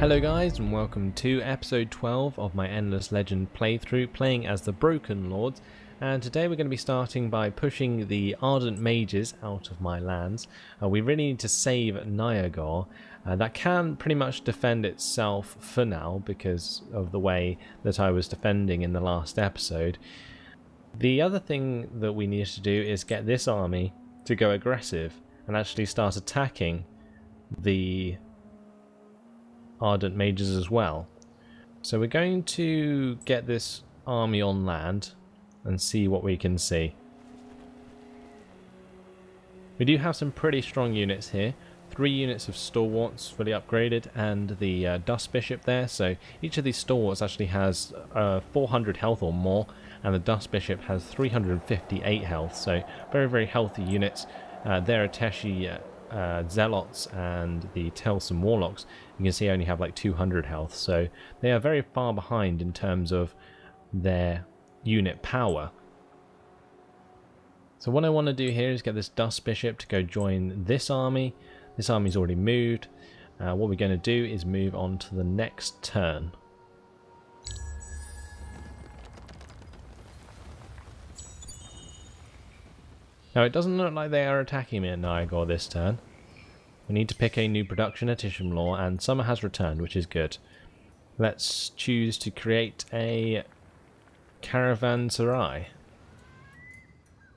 Hello guys, and welcome to episode 12 of my Endless Legend playthrough, playing as the Broken Lords. And today we're going to be starting by pushing the Ardent mages out of my lands. We really need to save Nyagor. That can pretty much defend itself for now because of the way that I was defending in the last episode. The other thing that we need to do is get this army to go aggressive and actually start attacking the Ardent mages as well. So we're going to get this army on land and see what we can see. We do have some pretty strong units here. 3 units of stalwarts fully upgraded and the dust bishop there. So each of these stalwarts actually has 400 health or more, and the dust bishop has 358 health. So very healthy units. Their Ateshi zealots and the Telsum warlocks, you can see, only have like 200 health, so they are very far behind in terms of their unit power. So what I want to do here is get this dust bishop to go join this army. This army's already moved. What we're going to do is move on to the next turn. Now it doesn't look like they are attacking me at Nyagor this turn. We need to pick a new production at Ishimlaw, and summer has returned, which is good. Let's choose to create a caravanserai.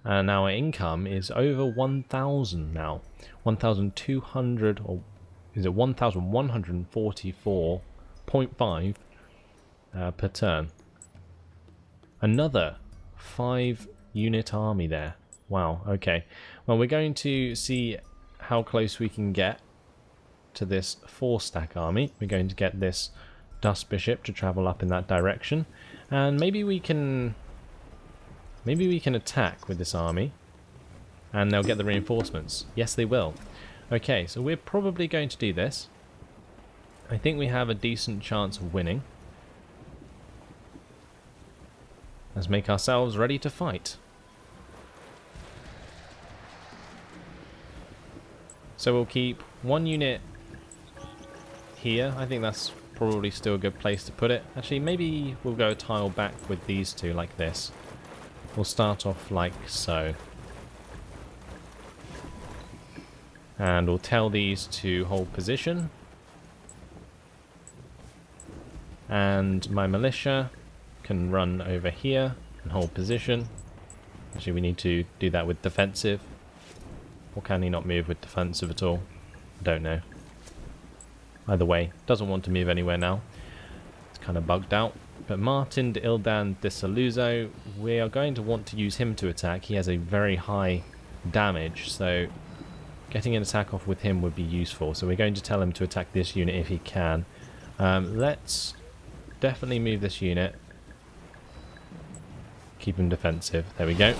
And our income is over 1,000 now. 1,200, or is it 1,144.5 per turn. Another 5-unit army there. Wow, okay. Well, we're going to see how close we can get to this 4-stack army. We're going to get this dust bishop to travel up in that direction, and maybe we can attack with this army and they'll get the reinforcements. Yes, they will. Okay, so we're probably going to do this. I think we have a decent chance of winning. Let's make ourselves ready to fight. So we'll keep 1 unit here. I think that's probably still a good place to put it. Actually, maybe we'll go a tile back with these two like this. We'll start off like so. And we'll tell these to hold position. And my militia can run over here and hold position. Actually, we need to do that with defensive. Or can he not move with defensive at all? I don't know. Either way, doesn't want to move anywhere now. It's kind of bugged out. But Martin de Ildan de Saluzzo, we are going to want to use him to attack. He has a very high damage, so getting an attack off with him would be useful. So we're going to tell him to attack this unit if he can. Let's definitely move this unit. Keep him defensive. There we go.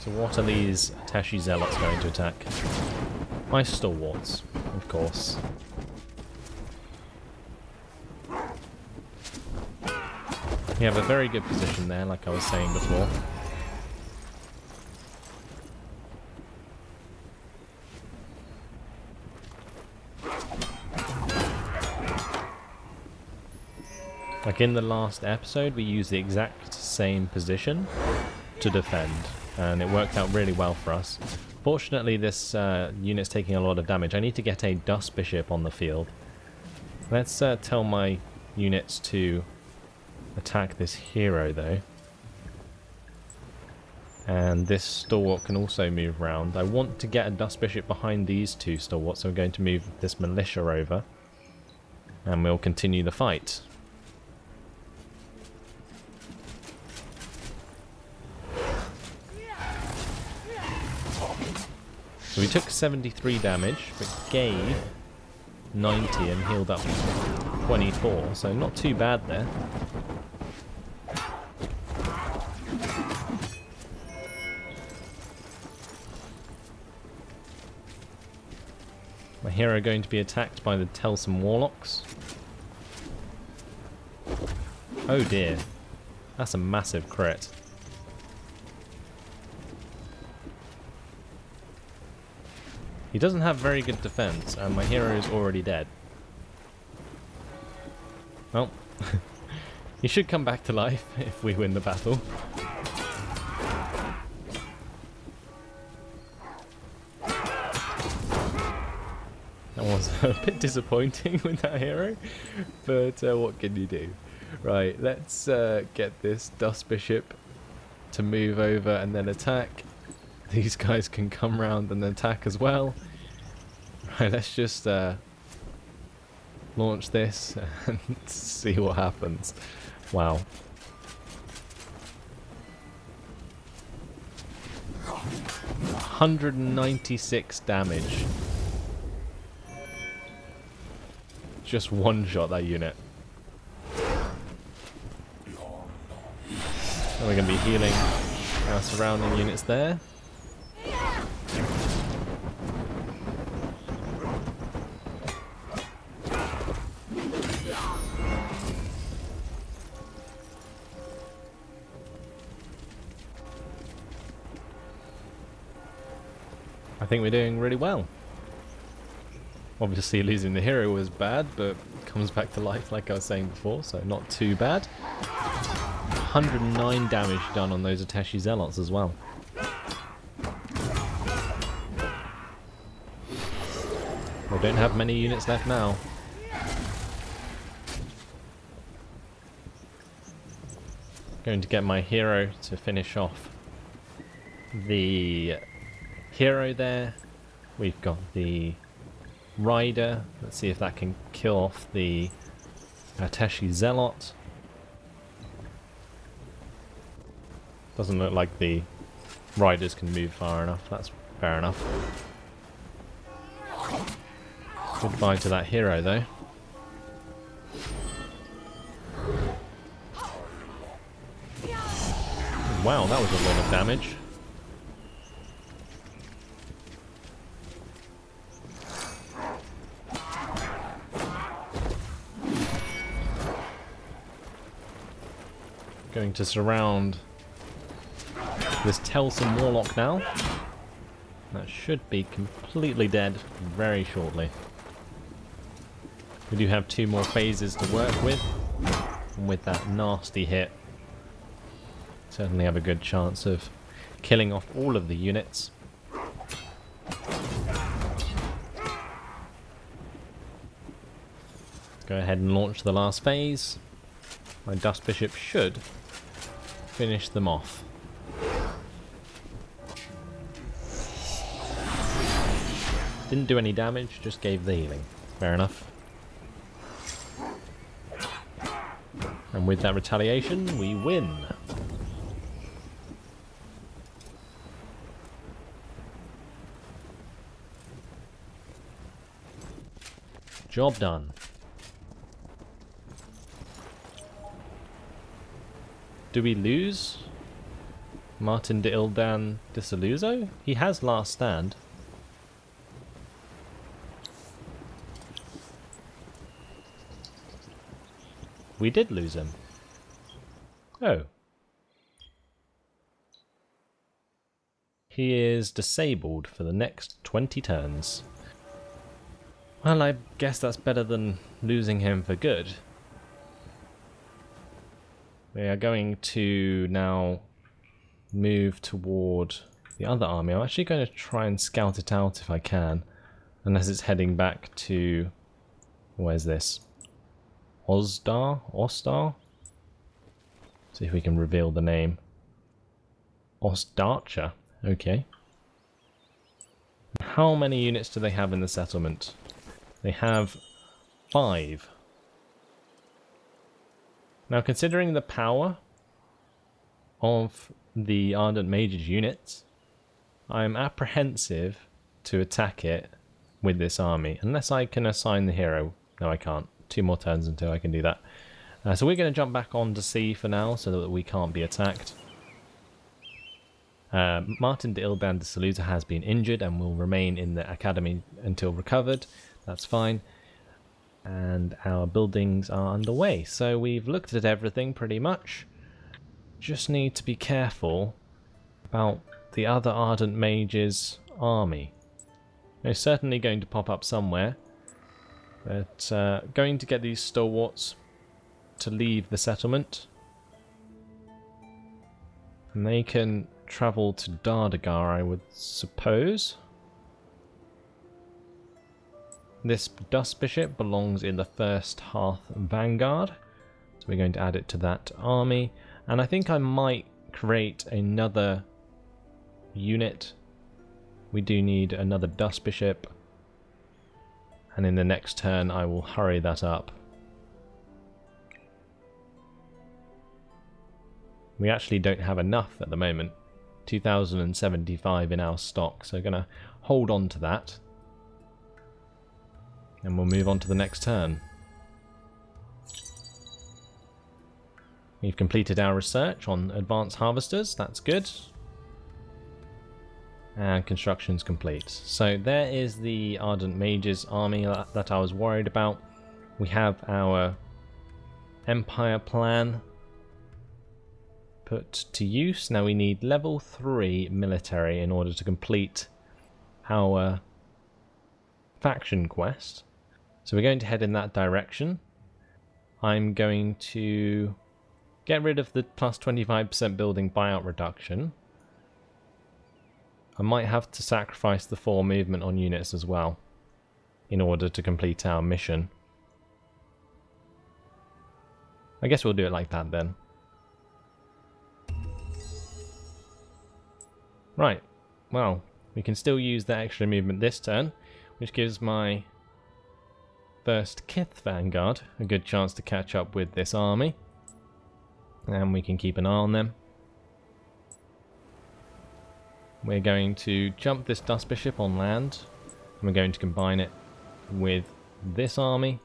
So what are these Ateshi zealots going to attack? My stalwarts, of course. We have a very good position there, like I was saying before. Like in the last episode, we used the exact same position to defend, and it worked out really well for us. Fortunately, this unit's taking a lot of damage. I need to get a dust bishop on the field. Let's tell my units to attack this hero, though. And this stalwart can also move round. I want to get a dust bishop behind these 2 stalwarts, so we're going to move this militia over. And we'll continue the fight. So we took 73 damage, but gave 90 and healed up 24, so not too bad there. My hero going to be attacked by the Telsum warlocks. Oh dear, that's a massive crit. He doesn't have very good defense, and my hero is already dead. Well, he should come back to life if we win the battle. That was a bit disappointing with that hero, but what can you do? Right, let's get this Dust Bishop to move over and then attack. These guys can come round and attack as well. Right, let's just launch this and see what happens. Wow. $196 damage. Just one shot that unit. And we're going to be healing our surrounding units there. I think we're doing really well. Obviously losing the hero was bad, but comes back to life like I was saying before, so not too bad. 109 damage done on those Ateshi Zealots as well. We don't have many units left now. Going to get my hero to finish off the hero there. We've got the rider. Let's see if that can kill off the Ateshi Zealot. Doesn't look like the riders can move far enough. That's fair enough. Goodbye to that hero though. Wow, that was a lot of damage. Going to surround this Telsum Warlock now. That should be completely dead very shortly. We do have 2 more phases to work with, and with that nasty hit, certainly have a good chance of killing off all of the units. Go ahead and launch the last phase. My Dust Bishop should finish them off. Didn't do any damage, just gave the healing. Fair enough. And with that retaliation, we win. Job done. Do we lose Martin de Ildan Disilluso? He has last stand. We did lose him. Oh. He is disabled for the next 20 turns. Well, I guess that's better than losing him for good. We are going to now move toward the other army. I'm actually going to try and scout it out if I can. Unless it's heading back to... Where's this? Ostar? See if we can reveal the name. Ostarcha. Okay. How many units do they have in the settlement? They have 5. Now, considering the power of the Ardent Mage's units, I'm apprehensive to attack it with this army, unless I can assign the hero. No, I can't. 2 more turns until I can do that. So we're going to jump back on to sea for now, so that we can't be attacked. Martin de Ilban de Salusa has been injured and will remain in the academy until recovered. That's fine. And our buildings are underway. So we've looked at everything pretty much. Just need to be careful about the other Ardent Mage's army. They're certainly going to pop up somewhere. But going to get these stalwarts to leave the settlement. And they can travel to Dardagar, I would suppose. This Dust Bishop belongs in the 1st Hearth Vanguard. So we're going to add it to that army. And I think I might create another unit. We do need another Dust Bishop. And in the next turn I will hurry that up. We actually don't have enough at the moment. 2075 in our stock, so going to hold on to that. And we'll move on to the next turn. We've completed our research on advanced harvesters, that's good. And construction's complete. So there is the Ardent Mages army that I was worried about. We have our Empire plan put to use. Now we need level 3 military in order to complete our faction quest. So we're going to head in that direction. I'm going to get rid of the plus 25% building buyout reduction. I might have to sacrifice the 4 movement on units as well in order to complete our mission. I guess we'll do it like that then. Right, well, we can still use that extra movement this turn, which gives my 1st Kith Vanguard a good chance to catch up with this army. And we can keep an eye on them. We're going to jump this Dust Bishop on land, and we're going to combine it with this army.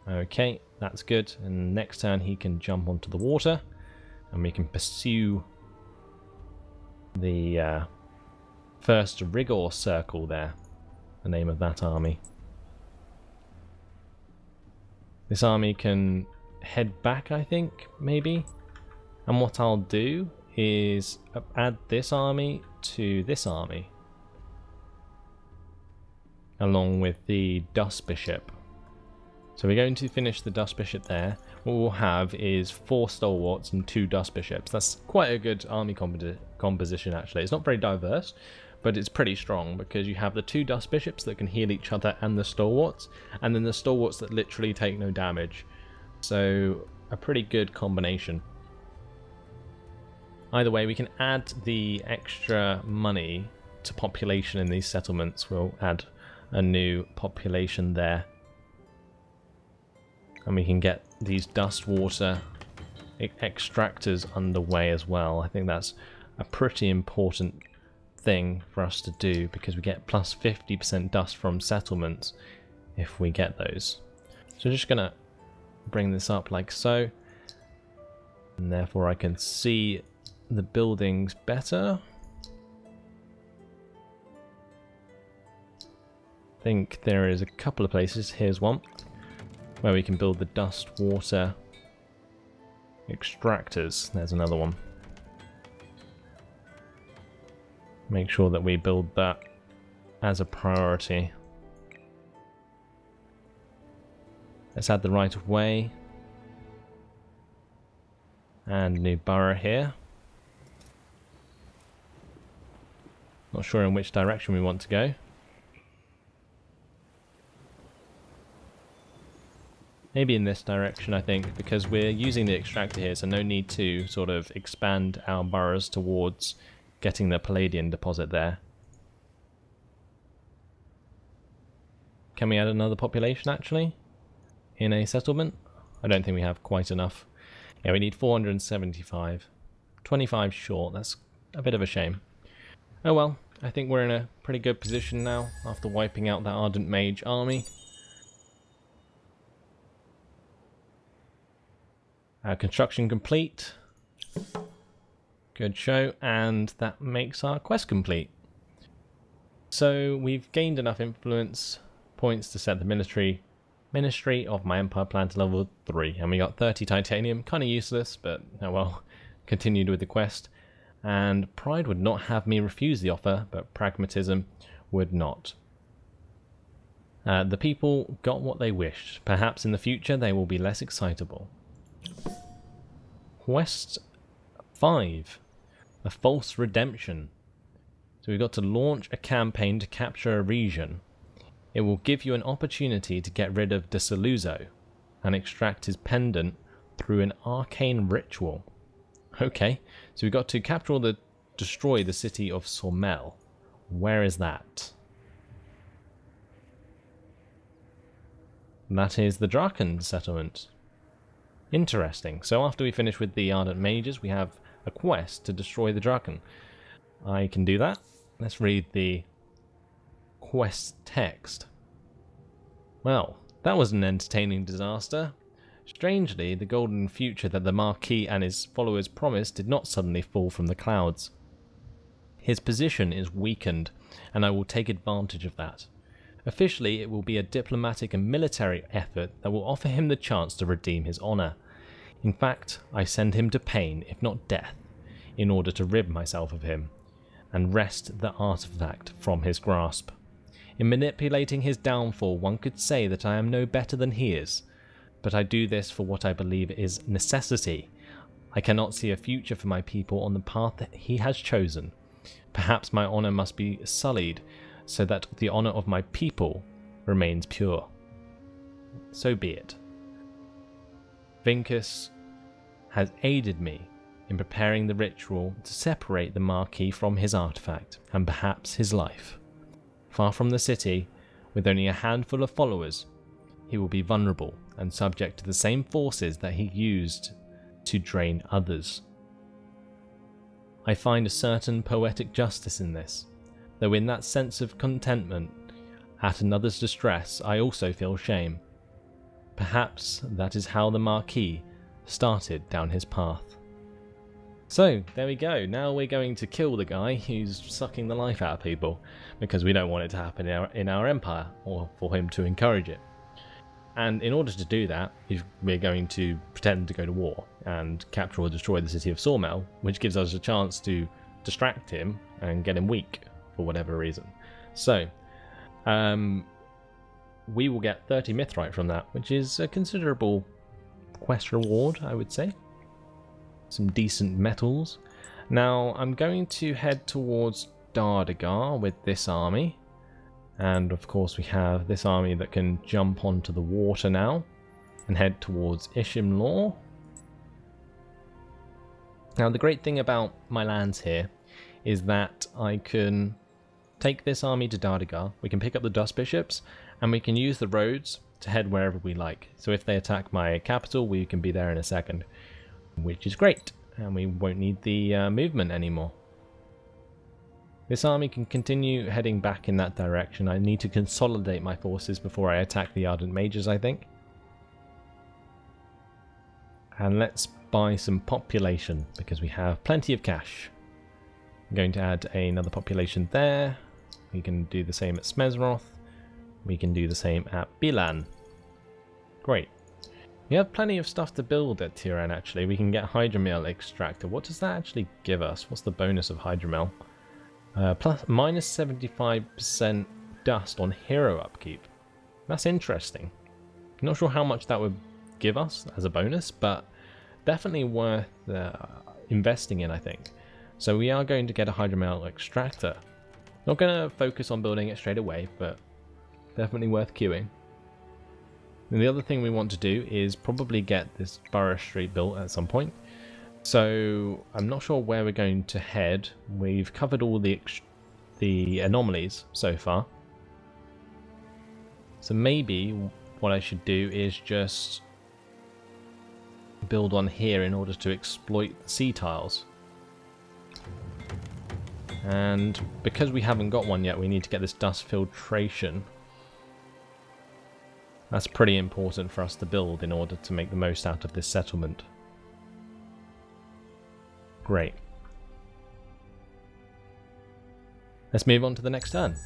Okay, that's good. And next turn he can jump onto the water, and we can pursue the 1st Rigor Circle there, the name of that army. This army can head back, I think, maybe. And what I'll do is add this army to this army, along with the Dust Bishop. So we're going to finish the Dust Bishop there. What we'll have is 4 Stalwarts and 2 Dust Bishops. That's quite a good army composition, actually. It's not very diverse, but it's pretty strong because you have the 2 Dust Bishops that can heal each other and the Stalwarts, and then the Stalwarts that literally take no damage. So a pretty good combination. Either way, we can add the extra money to population in these settlements. We'll add a new population there. And we can get these dust water extractors underway as well. I think that's a pretty important thing for us to do because we get plus 50% dust from settlements if we get those. So just going to bring this up like so. And therefore I can see the buildings better. I think there is a couple of places, here's one, where we can build the dust water extractors. There's another one. Make sure that we build that as a priority. Let's add the right of way. And new borough here. Not sure in which direction we want to go. Maybe in this direction, I think, because we're using the extractor here, so no need to sort of expand our boroughs towards getting the Palladian deposit there. Can we add another population, actually, in a settlement? I don't think we have quite enough. Yeah, we need 475. 25 short, that's a bit of a shame. Oh well, I think we're in a pretty good position now after wiping out that Ardent Mage army. Construction complete. Good show, and that makes our quest complete. So we've gained enough influence points to set the Ministry of my Empire plan to level 3, and we got 30 titanium. Kind of useless, but oh well. Continued with the quest. And pride would not have me refuse the offer, but pragmatism would not. The people got what they wished. Perhaps in the future they will be less excitable. Quest 5. A false redemption. So we've got to launch a campaign to capture a region. It will give you an opportunity to get rid of Disilluso and extract his pendant through an arcane ritual. Okay, so we've got to capture or destroy the city of Sormel. Where is that? That is the Draken settlement. Interesting. So after we finish with the Ardent Mages, we have a quest to destroy the Draken. I can do that. Let's read the quest text. Well, that was an entertaining disaster. Strangely, the golden future that the Marquis and his followers promised did not suddenly fall from the clouds. His position is weakened, and I will take advantage of that. Officially, it will be a diplomatic and military effort that will offer him the chance to redeem his honour. In fact, I send him to pain, if not death, in order to rid myself of him, and wrest the artifact from his grasp. In manipulating his downfall, one could say that I am no better than he is, but I do this for what I believe is necessity. I cannot see a future for my people on the path that he has chosen. Perhaps my honour must be sullied, so that the honour of my people remains pure. So be it. Vincus has aided me in preparing the ritual to separate the Marquis from his artifact, and perhaps his life. Far from the city, with only a handful of followers, he will be vulnerable and subject to the same forces that he used to drain others. I find a certain poetic justice in this, though in that sense of contentment at another's distress I also feel shame. Perhaps that is how the Marquis started down his path. So, there we go. Now we're going to kill the guy who's sucking the life out of people, because we don't want it to happen in our empire, or for him to encourage it. And in order to do that, we're going to pretend to go to war and capture or destroy the city of Sormel, which gives us a chance to distract him and get him weak for whatever reason. So, we will get 30 mithrite from that, which is a considerable quest reward, I would say. Some decent metals. Now, I'm going to head towards Dardagar with this army. And of course we have this army that can jump onto the water now and head towards Ishimlaw. Now the great thing about my lands here is that I can take this army to Dardagar, we can pick up the Dust Bishops, and we can use the roads to head wherever we like. So if they attack my capital, we can be there in a second, which is great, and we won't need the movement anymore. This army can continue heading back in that direction. I need to consolidate my forces before I attack the Ardent Mages, I think. And let's buy some population, because we have plenty of cash. I'm going to add another population there. We can do the same at Smezroth. We can do the same at Bilan. Great. We have plenty of stuff to build at Tiran, actually. We can get Hydromel Extractor. What does that actually give us? What's the bonus of Hydromel? Minus 75% dust on hero upkeep. That's interesting. Not sure how much that would give us as a bonus, but definitely worth investing in, I think. So we are going to get a Hydromel Extractor. Not going to focus on building it straight away, but definitely worth queuing. And the other thing we want to do is probably get this Borough Street built at some point. So I'm not sure where we're going to head. We've covered all the anomalies so far. So maybe what I should do is just build on here in order to exploit the sea tiles. And because we haven't got one yet, we need to get this dust filtration. That's pretty important for us to build in order to make the most out of this settlement. Great. Let's move on to the next turn.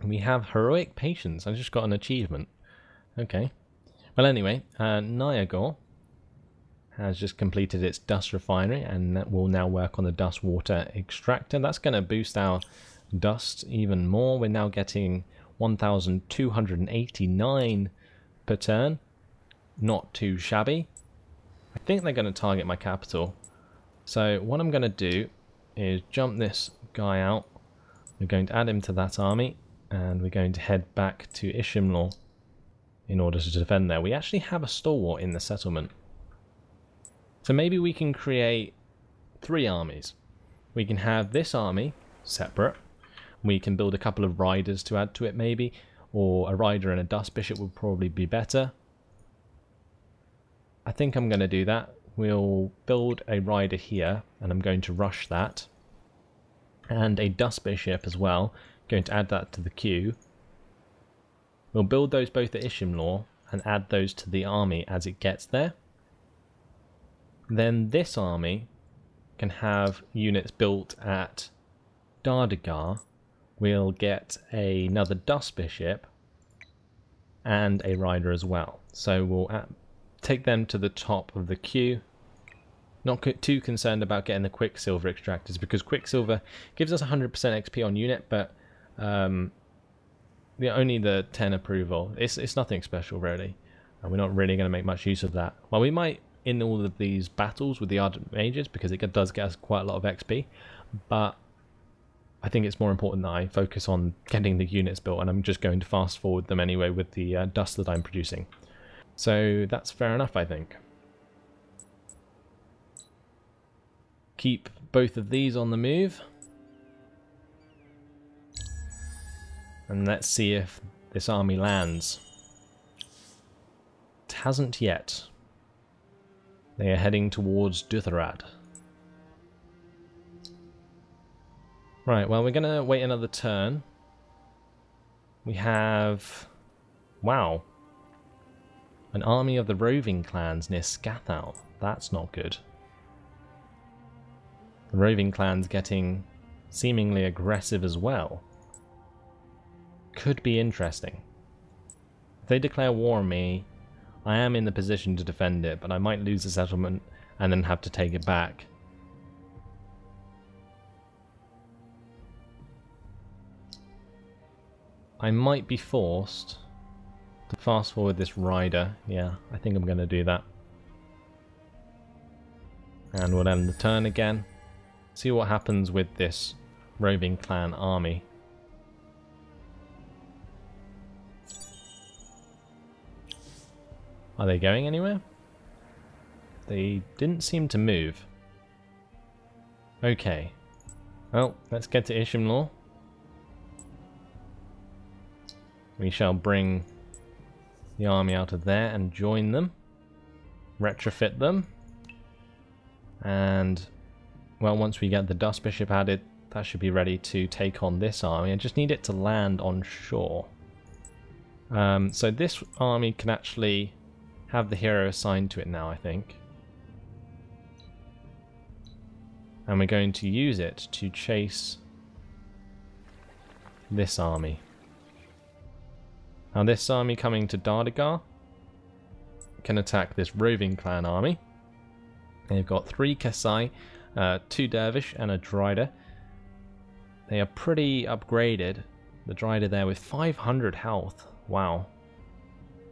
We have Heroic Patience. I just got an achievement. Okay. Well, anyway, Nyagor has just completed its dust refinery, and that will now work on the dust water extractor. That's going to boost our dust even more. We're now getting 1,289 per turn. Not too shabby. I think they're going to target my capital. So what I'm going to do is jump this guy out. We're going to add him to that army, and we're going to head back to Ishimlaw in order to defend there. We actually have a stalwart in the settlement. So maybe we can create 3 armies. We can have this army separate. We can build a couple of riders to add to it maybe, or a rider and a dust bishop would probably be better. I think I'm going to do that. We'll build a rider here, and I'm going to rush that. And a dust bishop as well. Going to add that to the queue. We'll build those both at Ishimlaw and add those to the army as it gets there. Then this army can have units built at Dardagar. We'll get another dust bishop and a rider as well. So we'll take them to the top of the queue. Not too concerned about getting the Quicksilver extractors, because Quicksilver gives us 100% XP on unit, but only the 10 approval. It's nothing special really. We're not really going to make much use of that. Well, we might in all of these battles with the Ardent Mages, because it does get us quite a lot of XP, but I think it's more important that I focus on getting the units built, and I'm just going to fast forward them anyway with the dust that I'm producing. So that's fair enough, I think. Keep both of these on the move. And let's see if this army lands. It hasn't yet. They are heading towards Dutherad. Right, well, we're going to wait another turn. We have... wow. An army of the Roving clans near Scathal. That's not good. The Roving clan's getting seemingly aggressive as well. Could be interesting. If they declare war on me, I am in the position to defend it, but I might lose the settlement and then have to take it back. I might be forced to fast forward this rider. Yeah, I think I'm going to do that. And we'll end the turn again. See what happens with this Roving clan army. Are they going anywhere? They didn't seem to move. Okay. Well, let's get to Ishimlaw. We shall bring the army out of there and join them. Retrofit them. And, well, once we get the Dust Bishop added, that should be ready to take on this army. I just need it to land on shore. So this army can actually have the hero assigned to it now, I think. And we're going to use it to chase this army. Now this army coming to Dardagar can attack this Roving clan army. They've got 3 Kasai, 2 Dervish and a Drider. They are pretty upgraded. The Drider there with 500 health. Wow.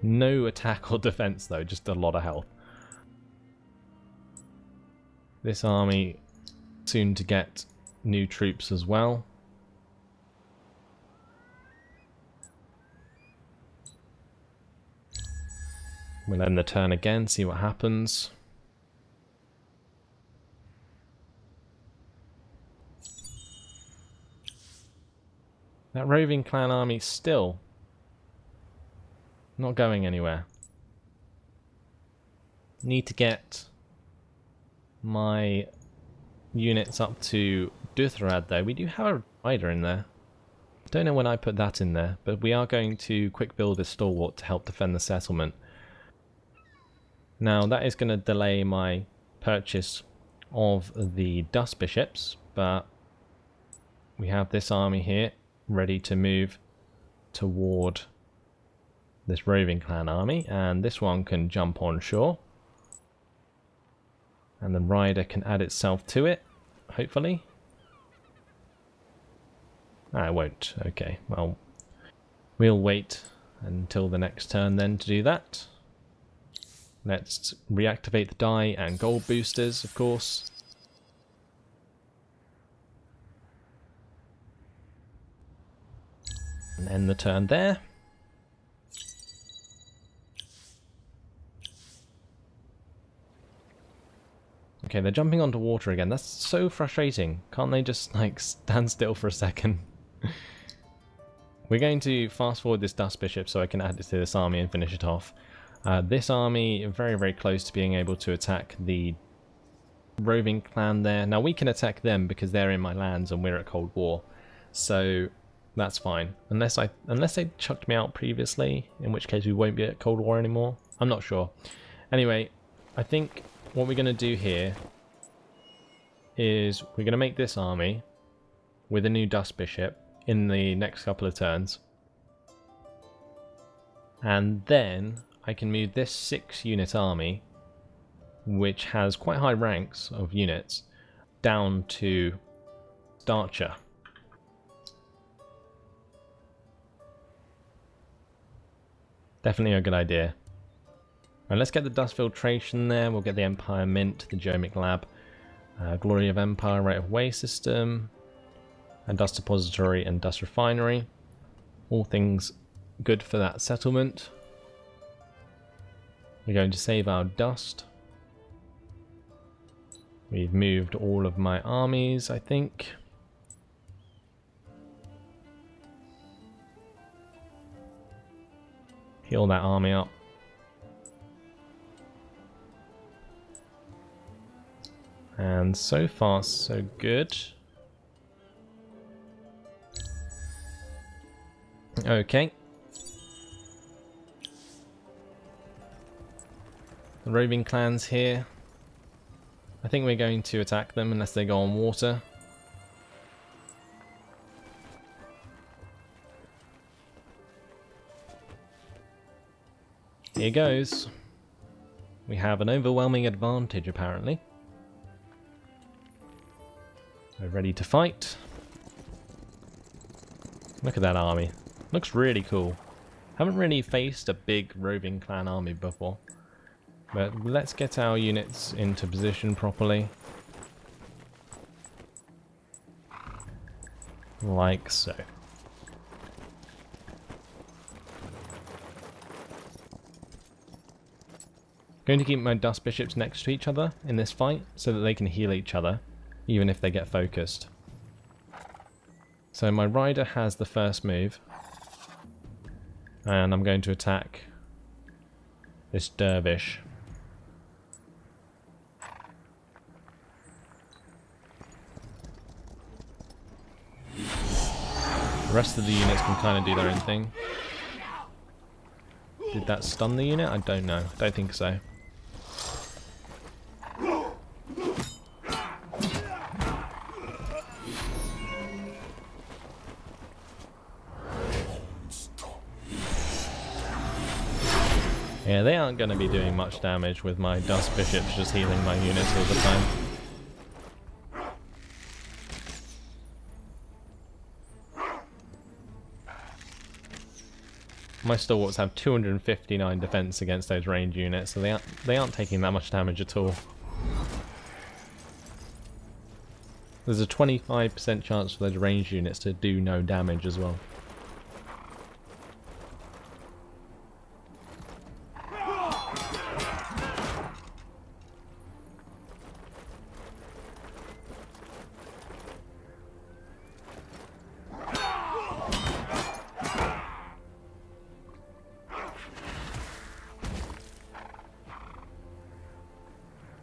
No attack or defense though, just a lot of health. This army soon to get new troops as well. We'll end the turn again, see what happens. That Roving clan army still not going anywhere. Need to get my units up to Dutherad though. We do have a rider in there. Don't know when I put that in there, but we are going to quick build a stalwart to help defend the settlement. Now that is going to delay my purchase of the Dust Bishops, but we have this army here ready to move toward this Roving clan army, and this one can jump on shore. And the rider can add itself to it, hopefully. Ah, it won't. Okay, well, we'll wait until the next turn then to do that. Let's reactivate the die and gold boosters, of course. And end the turn there. Okay, they're jumping onto water again. That's so frustrating. Can't they just, like, stand still for a second? We're going to fast forward this Dust Bishop so I can add it to this army and finish it off. This army, very, very close to being able to attack the Roving clan there. Now, we can attack them because they're in my lands and we're at Cold War. So, that's fine. Unless they chucked me out previously, in which case we won't be at Cold War anymore. I'm not sure. Anyway, I think what we're going to do here is we're going to make this army with a new Dust Bishop in the next couple of turns. And then I can move this 6-unit army, which has quite high ranks of units, down to Starcher. Definitely a good idea. Right, let's get the Dust Filtration there. We'll get the Empire Mint, the Geomic Lab, Glory of Empire, Right of Way system, and Dust Depository and Dust Refinery. All things good for that settlement. We're going to save our dust. We've moved all of my armies, I think. Heal that army up. And so far, so good. Okay. The Roving clans here. I think we're going to attack them unless they go on water. Here goes. We have an overwhelming advantage apparently. We're ready to fight. Look at that army. Looks really cool. Haven't really faced a big Roving clan army before. But let's get our units into position properly. Like so. Going to keep my Dust Bishops next to each other in this fight so that they can heal each other, even if they get focused. So my Rider has the first move. And I'm going to attack this Dervish. The rest of the units can kind of do their own thing. Did that stun the unit? I don't know. I don't think so. Yeah, they aren't going to be doing much damage with my Dust Bishops just healing my units all the time. My Stalwarts have 259 defense against those range units, so they aren't taking that much damage at all. There's a 25% chance for those range units to do no damage as well.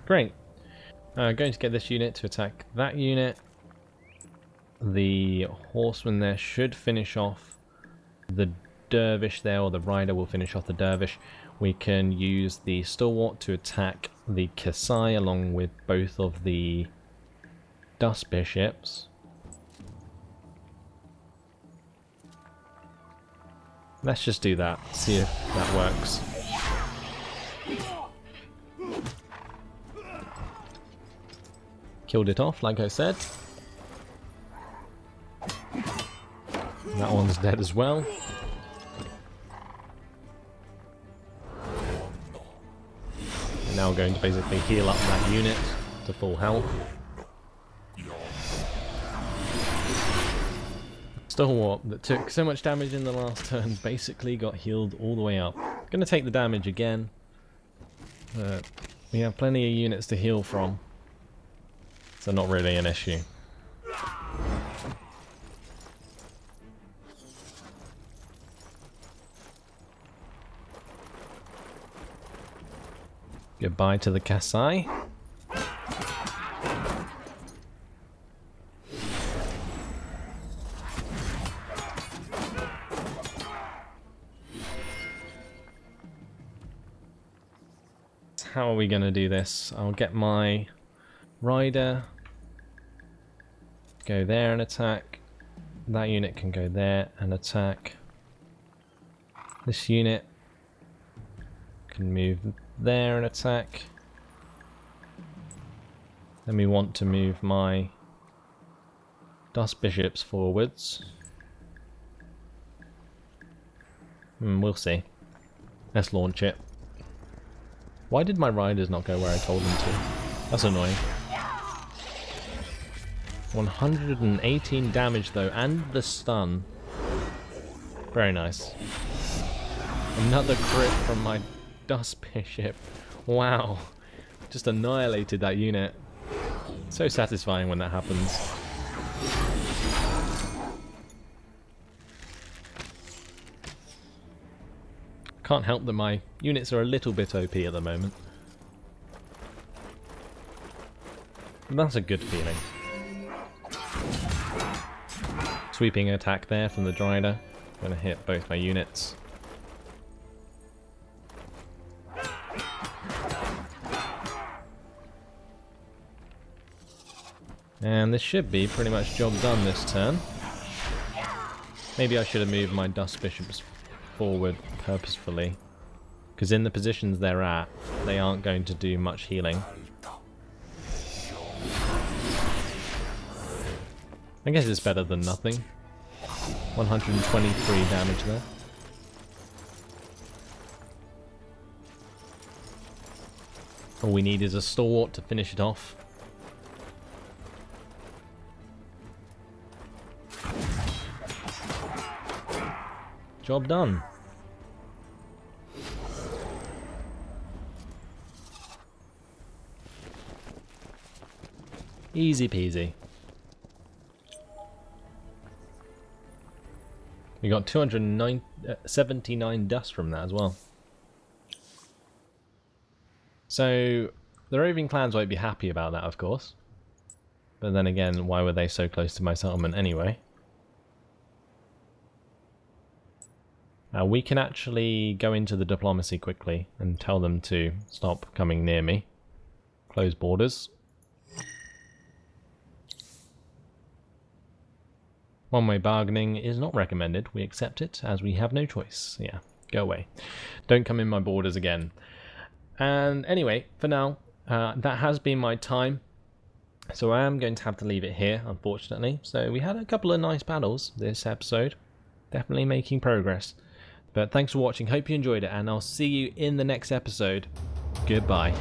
Great. Going to get this unit to attack that unit. The horseman there should finish off the dervish there, or the rider will finish off the dervish. We can use the stalwart to attack the Kasai along with both of the dust bishops. Let's just do that, see if that works. Killed it off, like I said. That one's dead as well. And now we're going to basically heal up that unit to full health. Stalwart that took so much damage in the last turn basically got healed all the way up. Gonna take the damage again. But we have plenty of units to heal from. So not really an issue. Goodbye to the Kasai. How are we going to do this? I'll get my rider, go there and attack. That unit can go there and attack. This unit can move there and attack. Then we want to move my Dust Bishops forwards. We'll see. Let's launch it. Why did my riders not go where I told them to? That's annoying. 118 damage though, and the stun. Very nice. Another crit from my Dust Bishop. Wow. Just annihilated that unit. So satisfying when that happens. Can't help that my units are a little bit OP at the moment. But that's a good feeling. Sweeping attack there from the Drider. Gonna hit both my units. And this should be pretty much job done this turn. Maybe I should have moved my Dust Bishops forward purposefully, because in the positions they're at, they aren't going to do much healing. I guess it's better than nothing. 123 damage there. All we need is a Stalwart to finish it off. Job done. Easy peasy. We got 279 dust from that as well. So the Roving clans won't be happy about that, of course. But then again, why were they so close to my settlement anyway? We can actually go into the diplomacy quickly and tell them to stop coming near me. Close borders. One-way bargaining is not recommended. We accept it as we have no choice. Yeah, go away. Don't come in my borders again. And anyway, for now, that has been my time. So I am going to have to leave it here, unfortunately. So we had a couple of nice battles this episode. Definitely making progress. But thanks for watching. Hope you enjoyed it, and I'll see you in the next episode. Goodbye.